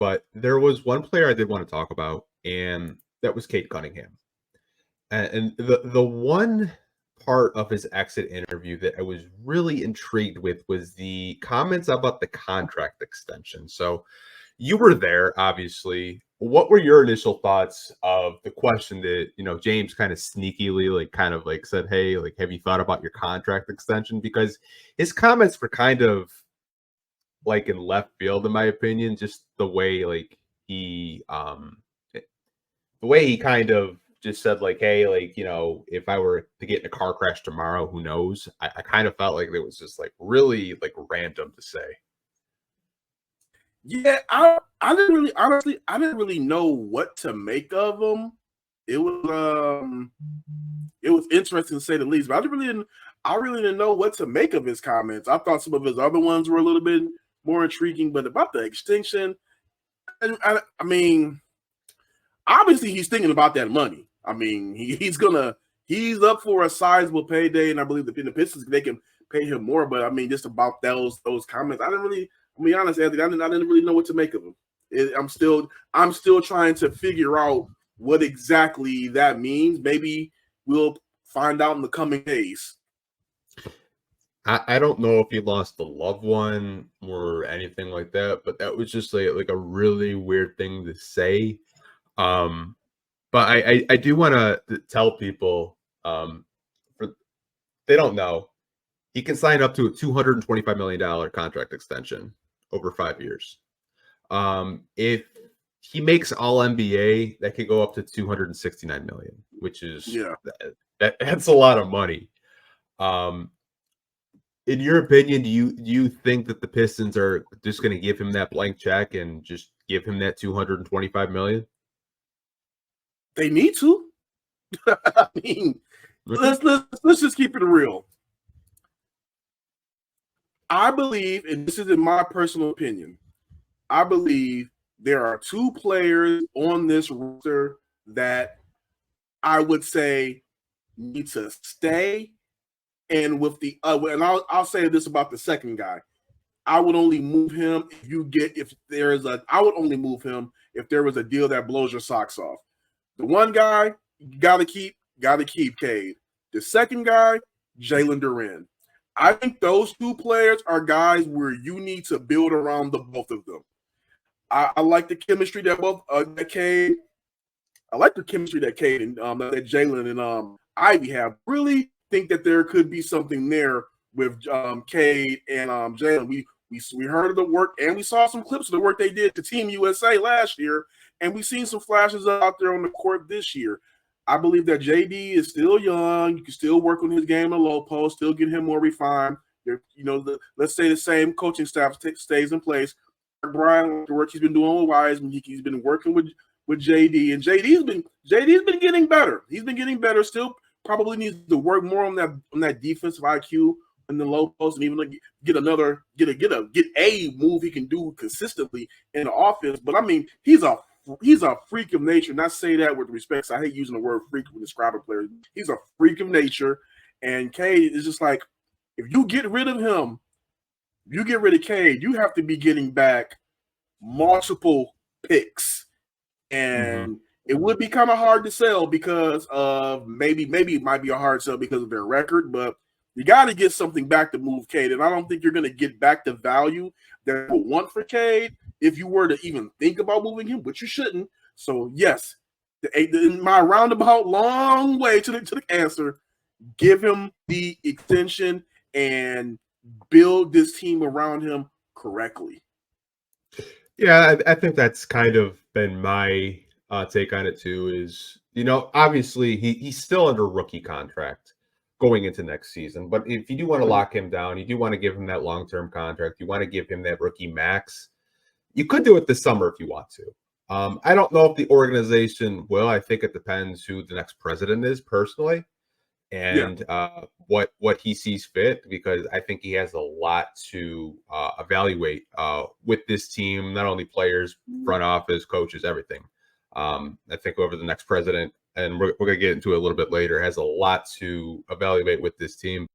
but there was one player I did want to talk about, and that was Cade Cunningham. And the one part of his exit interview that I was really intrigued with was the comments about the contract extension. So you were there, obviously. What were your initial thoughts of the question that, James kind of sneakily, said, hey, have you thought about your contract extension? Because his comments were kind of in left field, in my opinion, just the way, he kind of just said, hey, if I were to get in a car crash tomorrow, who knows? I kind of felt like it was just really random to say. Yeah, I didn't really know what to make of him. It was interesting to say the least, but I really didn't know what to make of his comments. I thought some of his other ones were a little bit more intriguing, but about the extension, I mean, obviously he's thinking about that money. I mean, he's up for a sizable payday, and I believe the Pistons, they can pay him more. But I mean, just about those comments, I'll be honest, Anthony, I didn't really know what to make of him. I'm still trying to figure out what exactly that means. Maybe we'll find out in the coming days. I don't know if he lost a loved one or anything like that, but that was just like a really weird thing to say. But I do want to tell people, they don't know, he can sign up to a $225 million contract extension over 5 years. If he makes All NBA, that could go up to $269 million, which is that's a lot of money. In your opinion, do you think that the Pistons are just going to give him that blank check and just give him that $225 million? They need to. I mean, let's just keep it real. I believe, and this is in my personal opinion, I believe there are two players on this roster that I would say need to stay. And with the and I'll say this about the second guy. I would only move him I would only move him if there was a deal that blows your socks off. The one guy, you gotta keep Cade. The second guy, Jalen Duren. I think those two players are guys where you need to build around the both of them. I like the chemistry that Cade. I like the chemistry that Cade and that Jalen and Ivy have. Really think that there could be something there with Cade and Jalen. We heard of the work, and we saw some clips of the work they did to Team USA last year, and we've seen some flashes out there on the court this year. I believe that JD is still young. You can still work on his game in the low post, still get him more refined. Let's say the same coaching staff stays in place. Brian, the work he's been doing with Wiseman, he's been working with JD, and JD's been getting better. He's been getting better. Still, probably needs to work more on that defensive IQ in the low post, and even get a move he can do consistently in the offense. But I mean, he's a freak of nature. And I say that with respect. I hate using the word freak when describing players. He's a freak of nature. And Cade is just like, if you get rid of him, you get rid of Cade, you have to be getting back multiple picks. And it would be kind of hard to sell because of maybe it might be a hard sell because of their record, but you got to get something back to move Cade. And I don't think you're going to get back the value that you want for Cade if you were to even think about moving him, but you shouldn't. So yes, in my roundabout long way to the answer, give him the extension and build this team around him correctly. Yeah, I think that's kind of been my take on it too. Is obviously he's still under rookie contract going into next season, but if you do want to lock him down, you do want to give him that long-term contract, you want to give him that rookie max, you could do it this summer if you want to. I don't know if the organization will. I think it depends who the next president is personally, and what he sees fit, because I think he has a lot to evaluate with this team, not only players, front office, coaches, everything. I think over the next president, and we're going to get into it a little bit later, has a lot to evaluate with this team.